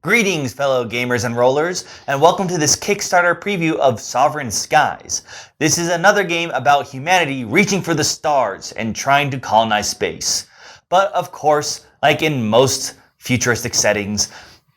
Greetings, fellow gamers and rollers, and welcome to this Kickstarter preview of Sovereign Skies. This is another game about humanity reaching for the stars and trying to colonize space. But of course, like in most futuristic settings,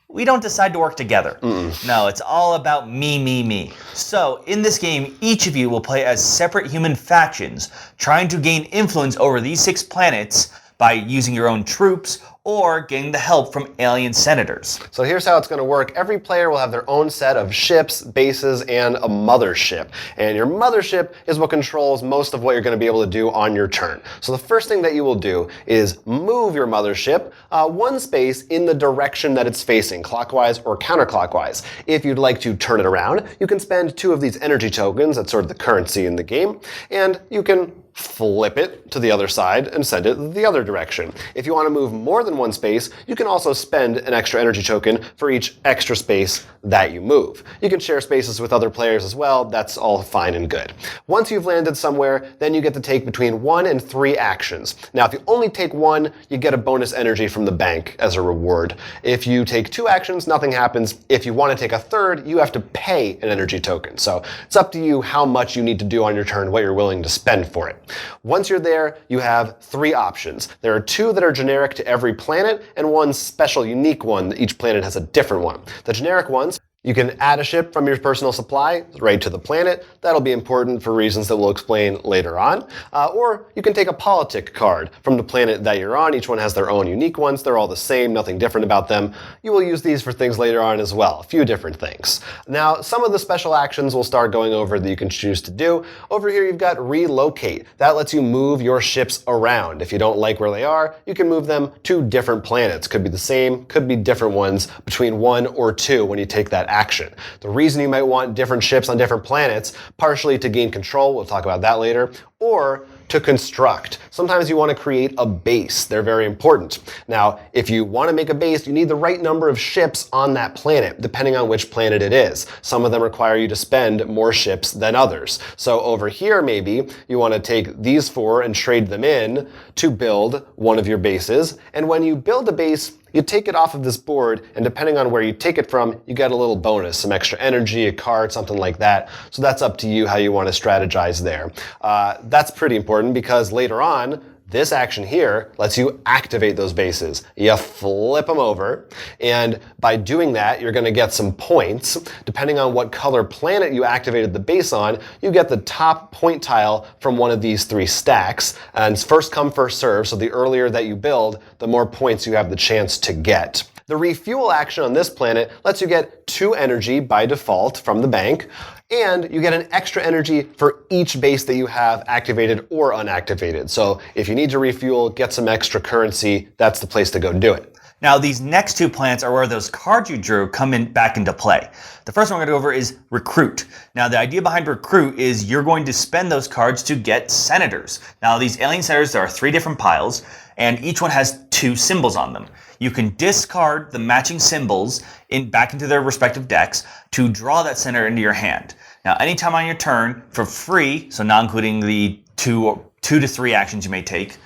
we don't decide to work together. No, it's all about me. So, in this game, each of you will play as separate human factions, trying to gain influence over these 6 planets by using your own troops or getting the help from alien senators. So here's how it's going to work. Every player will have their own set of ships, bases, and a mothership. And your mothership is what controls most of what you're going to be able to do on your turn. So the first thing that you will do is move your mothership 1 space in the direction that it's facing, clockwise or counterclockwise. If you'd like to turn it around, you can spend 2 of these energy tokens, that's sort of the currency in the game, and you can flip it to the other side and send it the other direction. If you want to move more than 1 space, you can also spend an extra energy token for each extra space that you move. You can share spaces with other players as well. That's all fine and good. Once you've landed somewhere, then you get to take between 1 and 3 actions. Now, if you only take 1, you get a bonus energy from the bank as a reward. If you take 2 actions, nothing happens. If you want to take a third, you have to pay an energy token. So it's up to you how much you need to do on your turn, what you're willing to spend for it. Once you're there, you have 3 options. There are 2 that are generic to every planet, and 1 special, unique one. Each planet has a different one. The generic ones, you can add a ship from your personal supply right to the planet. That'll be important for reasons that we'll explain later on. Or you can take a politic card from the planet that you're on. Each one has their own unique ones. They're all the same, nothing different about them. You will use these for things later on as well, a few different things. Now, some of the special actions we'll start going over that you can choose to do. Over here, you've got relocate. That lets you move your ships around. If you don't like where they are, you can move them to different planets. Could be the same, could be different ones between 1 or 2 when you take that action. The reason you might want different ships on different planets, partially to gain control, we'll talk about that later, or to construct. Sometimes you want to create a base. They're very important. Now, if you want to make a base, you need the right number of ships on that planet, depending on which planet it is. Some of them require you to spend more ships than others. So over here, maybe, you want to take these 4 and trade them in to build one of your bases. And when you build a base, you take it off of this board, and depending on where you take it from, you get a little bonus, some extra energy, a card, something like that. So that's up to you how you want to strategize there. That's pretty important because later on, this action here lets you activate those bases. You flip them over, and by doing that, you're going to get some points. Depending on what color planet you activated the base on, you get the top point tile from one of these 3 stacks. And it's first come, first serve, so the earlier that you build, the more points you have the chance to get. The refuel action on this planet lets you get 2 energy by default from the bank, and you get an extra energy for each base that you have activated or unactivated. So if you need to refuel, get some extra currency, that's the place to go do it. Now, these next 2 planets are where those cards you drew come back into play. The first one we're going to go over is Recruit. Now, the idea behind Recruit is you're going to spend those cards to get senators. Now, these alien senators, there are 3 different piles, and each one has 2 symbols on them. You can discard the matching symbols back into their respective decks to draw that senator into your hand. Now, anytime on your turn, for free, so not including the 2 to 3 actions you may take,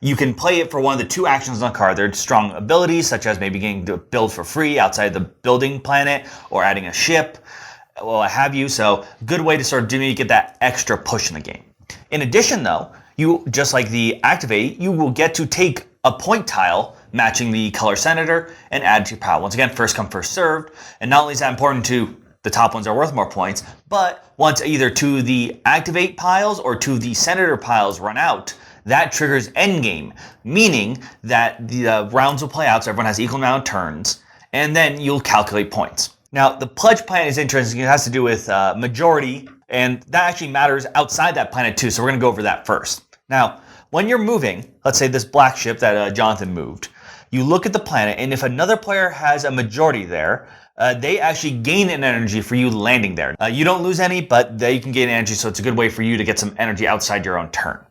you can play it for one of the 2 actions on the card. They're strong abilities, such as maybe getting to build for free outside the building planet, or adding a ship, well, what have you. So, good way to sort of get that extra push in the game. In addition, though, you, just like the activate, you will get to take a point tile matching the color senator and add to your pile. Once again, first come, first served. And not only is that important to the top ones are worth more points, but once either 2 of the activate piles or 2 of the senator piles run out, that triggers endgame, meaning that the rounds will play out so everyone has equal amount of turns, and then you'll calculate points. Now, the pledge planet is interesting. It has to do with majority, and that actually matters outside that planet too, so we're going to go over that first. Now, when you're moving, let's say this black ship that Jonathan moved, you look at the planet, and if another player has a majority there, they actually gain an energy for you landing there. You don't lose any, but they can gain energy, so it's a good way for you to get some energy outside your own turn.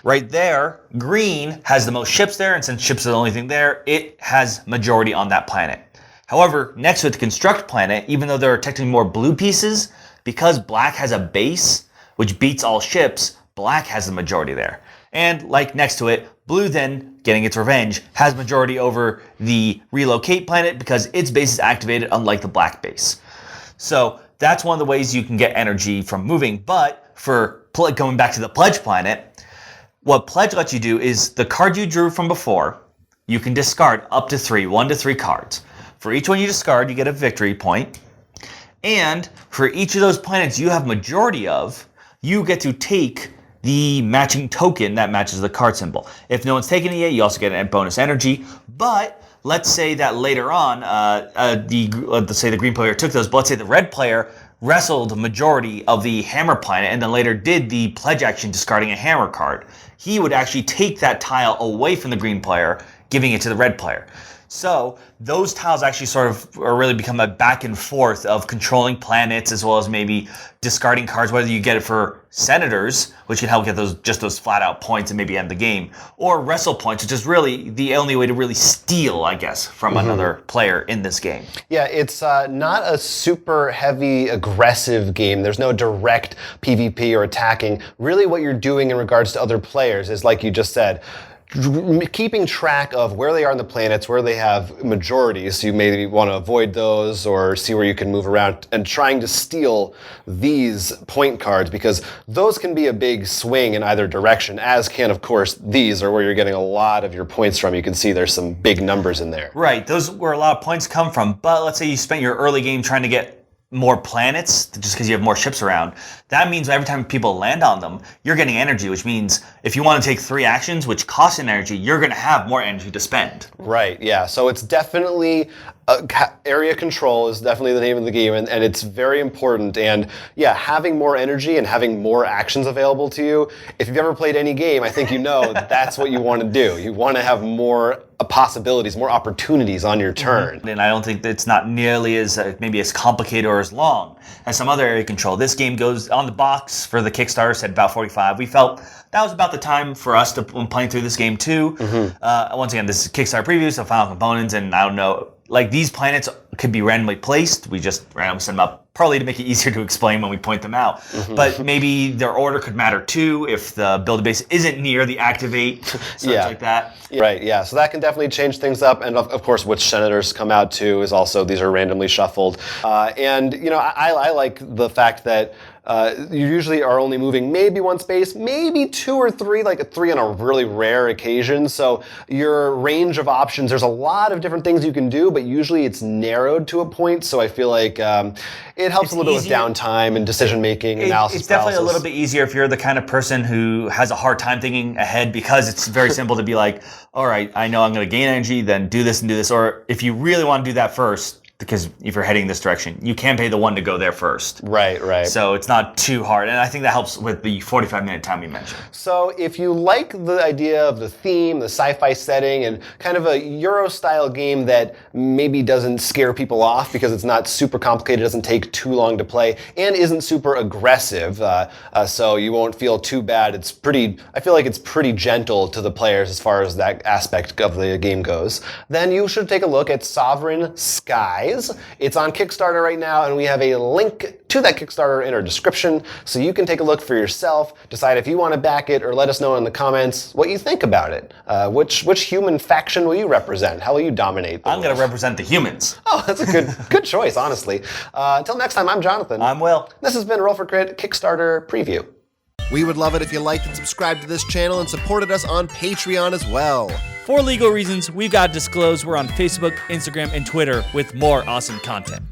Right there, green has the most ships there, and since ships are the only thing there, it has majority on that planet. However, next to it, the construct planet, even though there are technically more blue pieces, because black has a base, which beats all ships, black has the majority there. And like next to it, Blue then, getting its revenge, has majority over the relocate planet because its base is activated unlike the black base. So that's one of the ways you can get energy from moving. But for going back to the pledge planet, what pledge lets you do is the card you drew from before, you can discard up to 3, 1 to 3 cards. For each one you discard, you get a victory point. And for each of those planets you have majority of, you get to take the matching token that matches the card symbol. If no one's taken it yet, you also get a bonus energy. But let's say that later on, let's say the green player took those, but let's say the red player wrestled a majority of the hammer planet and then later did the pledge action discarding a hammer card. He would actually take that tile away from the green player, giving it to the red player. So those tiles actually sort of really become a back and forth of controlling planets as well as maybe discarding cards, whether you get it for senators, which can help get those flat out points and maybe end the game, or wrestle points, which is really the only way to really steal, I guess, from another player in this game. Yeah, it's not a super heavy aggressive game. There's no direct PvP or attacking. Really what you're doing in regards to other players is, like you just said, keeping track of where they are on the planets, where they have majorities. So you maybe want to avoid those or see where you can move around, and trying to steal these point cards, because those can be a big swing in either direction, as can, of course, these are where you're getting a lot of your points from. You can see there's some big numbers in there. Right, those where a lot of points come from. But let's say you spent your early game trying to get more planets just because you have more ships around. That means every time people land on them, you're getting energy, which means if you want to take 3 actions, which cost an energy, you're going to have more energy to spend. Right, yeah. So it's definitely, area control is definitely the name of the game, and it's very important. And yeah, having more energy and having more actions available to you, if you've ever played any game, I think you know that's what you want to do. You want to have more possibilities, more opportunities on your turn. And I don't think that it's not nearly as maybe as complicated or as long as some other area control. This game goes on the box for the Kickstarter, said about 45. We felt that was about the time for us to playing through this game too. Once again, this is Kickstarter preview, so final components, and I don't know, like these planets could be randomly placed. We just randomly set them up partly to make it easier to explain when we point them out. But maybe their order could matter too if the build base isn't near the activate, such like that. Right, yeah. So that can definitely change things up. And of course, which senators come out too is also, these are randomly shuffled. And, you know, I like the fact that you usually are only moving maybe 1 space, maybe 2 or 3, like 3 on a really rare occasion. So your range of options, there's a lot of different things you can do, but usually it's narrowed to a point. So I feel like it helps a little bit with downtime and decision-making, analysis. It's definitely a little bit easier if you're the kind of person who has a hard time thinking ahead, because it's very simple to be like, all right, I know I'm going to gain energy, then do this and do this. Or if you really want to do that first, because if you're heading this direction, you can pay the one to go there first. Right, right. So it's not too hard. And I think that helps with the 45-minute time we mentioned. So if you like the idea of the theme, the sci-fi setting, and kind of a Euro-style game that maybe doesn't scare people off because it's not super complicated, doesn't take too long to play, and isn't super aggressive, so you won't feel too bad. It's pretty, I feel like it's pretty gentle to the players as far as that aspect of the game goes. Then you should take a look at Sovereign Skies. It's on Kickstarter right now, and we have a link to that Kickstarter in our description, so you can take a look for yourself, decide if you want to back it, or let us know in the comments what you think about it. Which human faction will you represent? How will you dominate? I'm going to represent the humans. Oh, that's a good choice, honestly. Until next time, I'm Jonathan. I'm Will. This has been Roll for Crit Kickstarter Preview. We would love it if you liked and subscribed to this channel and supported us on Patreon as well. For legal reasons, we've got to disclose we're on Facebook, Instagram, and Twitter with more awesome content.